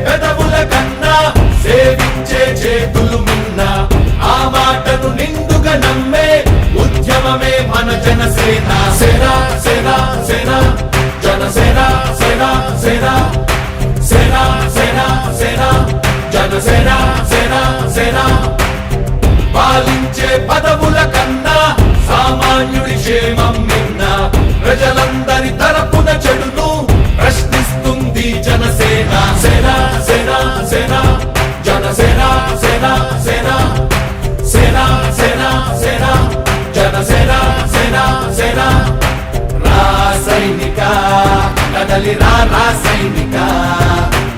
పెదవుల కన్నా సేవించే చేతులు మిన్న ఆ మాటను నిండుగా నమ్మే ఉద్యమమే మన జనసేన సేన సేన సేన జనసేన సేన సేన సేన సేన సేన జనసేన సేన సేన పాలించే పదవుల కన్నా సామాన్యుడి క్షేమం మిన్న ప్రజలందరి తరపున చెడును ప్రశ్నిస్తుంది జనసేన సేన సేన సేన జనసేన సేన సేన సేన సేన సేన జనసేన సేన సేన రాసైనిక కదలిరా రాసైనిక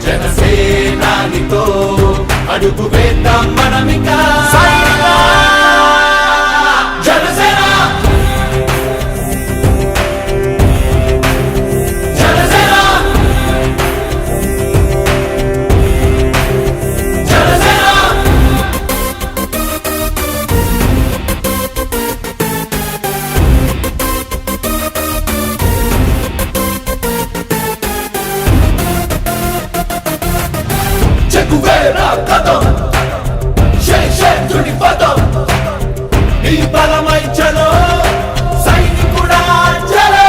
జనసేనానితో అడుగు వేద్దాం మనమిక జనసేన జనసేన జనసేన చెక్కువేరా కథం శేషేంద్రుడి పదం నీ బలమై చలో సైనికుడా చలో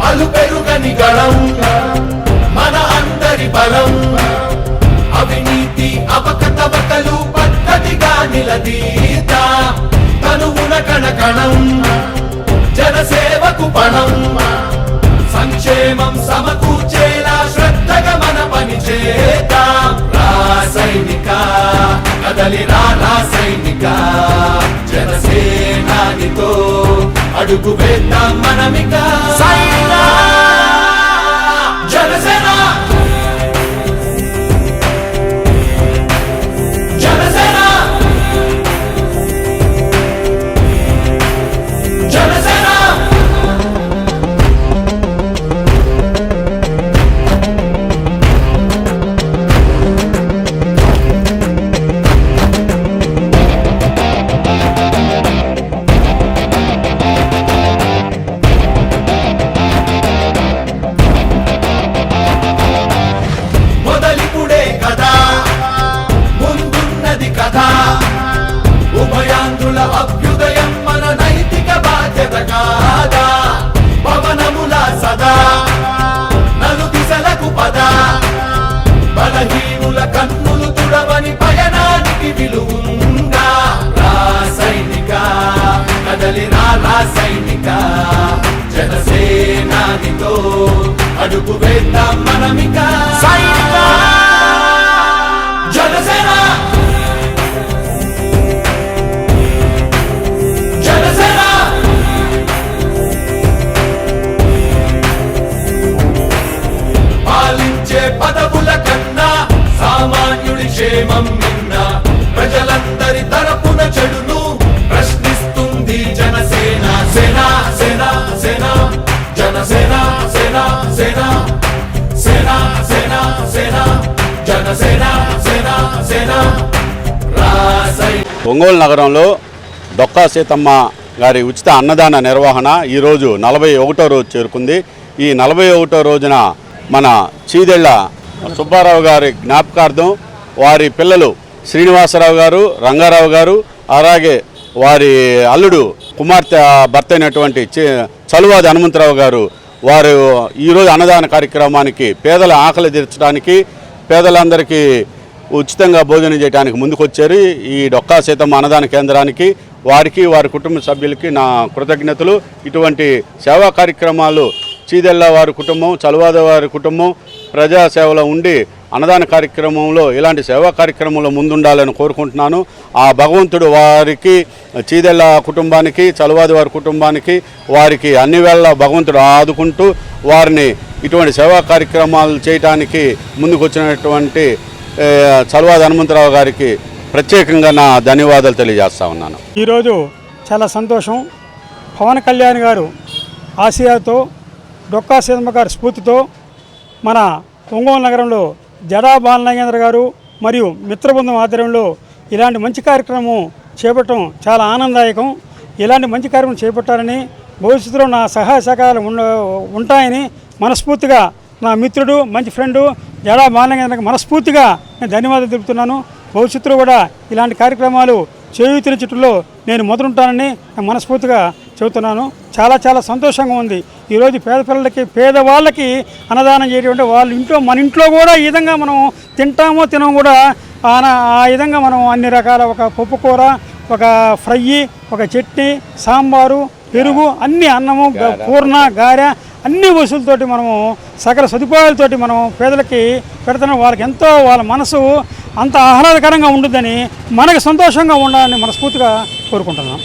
అలు పెరుగని గళం మన అందరి బలం అవినీతి అవకతవకలు పద్ధతిగా నిలదీత తనువున కణకణం జనసేవకు పణం సంక్షేమం సమకూర్చేలా శ్రద్ధగా మన పని చేద్దాం రాసైనిక కదలిరా రాసైనిక జనసేనానితో అడుగు వేద్దాం మనమిక జనసేన జనసేన జనసేన మొదలిపుడే కదా ముందున్నది కదా ఉభయాంధ్రుల అభ్యుదయం మన నైతిక బాధ్యత కాదా పవనముల సదా నలు దిశలకు పద బలహీనుల కన్నులు తుడవని పయనానికి విలువుందా రాసైనిక కదలిరా రాసైనిక జనసేనానితో అడుగు వేద్దాం మనమిక జనసేన జనసేన పాలించే పదవుల కన్నా సామాన్యుడి క్షేమం మిన్న ప్రజలందరి తరపున చెడును ప్రశ్నిస్తుంది జనసేన సేన సేన సేన జనసేన సేన సేన సేన సేన సేన జనసేన సేన సేన రాసై ఒంగోలు నగరంలో డొక్కా సీతమ్మ గారి ఉచిత అన్నదాన నిర్వహణ ఈరోజు 41వ రోజు చేరుకుంది. ఈ 41వ రోజున మన చీదెళ్ళ సుబ్బారావు గారి జ్ఞాపకార్థం వారి పిల్లలు శ్రీనివాసరావు గారు, రంగారావు గారు, అలాగే వారి అల్లుడు కుమార్తె భర్త అయినటువంటి చలువాది హనుమంతరావు గారు వారు ఈరోజు అన్నదాన కార్యక్రమానికి పేదల ఆకలి తీర్చడానికి పేదలందరికీ ఉచితంగా భోజనం చేయడానికి ముందుకొచ్చారు. ఈ డొక్కా సీతమ్మ అన్నదాన కేంద్రానికి వారికి వారి కుటుంబ సభ్యులకి నా కృతజ్ఞతలు. ఇటువంటి సేవా కార్యక్రమాలు చీదెళ్ళ వారి కుటుంబం, చలువాద వారి కుటుంబం ప్రజాసేవలో ఉండి అన్నదాన కార్యక్రమంలో ఇలాంటి సేవా కార్యక్రమంలో ముందుండాలని కోరుకుంటున్నాను. ఆ భగవంతుడు వారికి చీదెళ్ళ కుటుంబానికి, చలువాది వారి కుటుంబానికి వారికి అన్ని వేళ భగవంతుడు ఆదుకుంటూ వారిని ఇటువంటి సేవా కార్యక్రమాలు చేయడానికి ముందుకొచ్చినటువంటి చలువాది హనుమంతరావు గారికి ప్రత్యేకంగా నా ధన్యవాదాలు తెలియజేస్తా ఉన్నాను. ఈరోజు చాలా సంతోషం. పవన్ కళ్యాణ్ గారు ఆశయాతో, డొక్కా సీతమ్మ గారి స్ఫూర్తితో మన ఒంగోలు నగరంలో జడా బాలనాగేంద్ర గారు మరియు మిత్రబృందం ఆధ్వర్యంలో ఇలాంటి మంచి కార్యక్రమం చేపట్టడం చాలా ఆనందదాయకం. ఇలాంటి మంచి కార్యక్రమం చేపట్టాలని, భవిష్యత్తులో నా సహాయ సహకారాలు ఉంటాయని మనస్ఫూర్తిగా నా మిత్రుడు, మంచి ఫ్రెండు జడా బాలనగేంద్రకి మనస్ఫూర్తిగా నేను ధన్యవాదాలు తెలుపుతున్నాను. భవిష్యత్తులో కూడా ఇలాంటి కార్యక్రమాలు చేయూతల చుట్టూలో నేను మొదలుంటానని నేను మనస్ఫూర్తిగా చెబుతున్నాను. చాలా చాలా సంతోషంగా ఉంది. ఈరోజు పేద పిల్లలకి పేదవాళ్ళకి అన్నదానం చేయడం వాళ్ళ ఇంట్లో మన ఇంట్లో కూడా ఈ విధంగా మనం తింటామో తినమో కూడా ఆ విధంగా మనం అన్ని రకాల ఒక పప్పు కూర, ఒక ఫ్రై, ఒక చట్నీ, సాంబారు, పెరుగు, అన్ని అన్నము, పూర్ణ, గారె అన్ని వసూలతోటి మనము సకల సదుపాయాలతోటి మనం పేదలకి పెడుతున్నాం. వాళ్ళకి ఎంతో వాళ్ళ మనసు అంత ఆహ్లాదకరంగా ఉంటుందని, మనకి సంతోషంగా ఉండాలని మనస్ఫూర్తిగా కోరుకుంటున్నాం.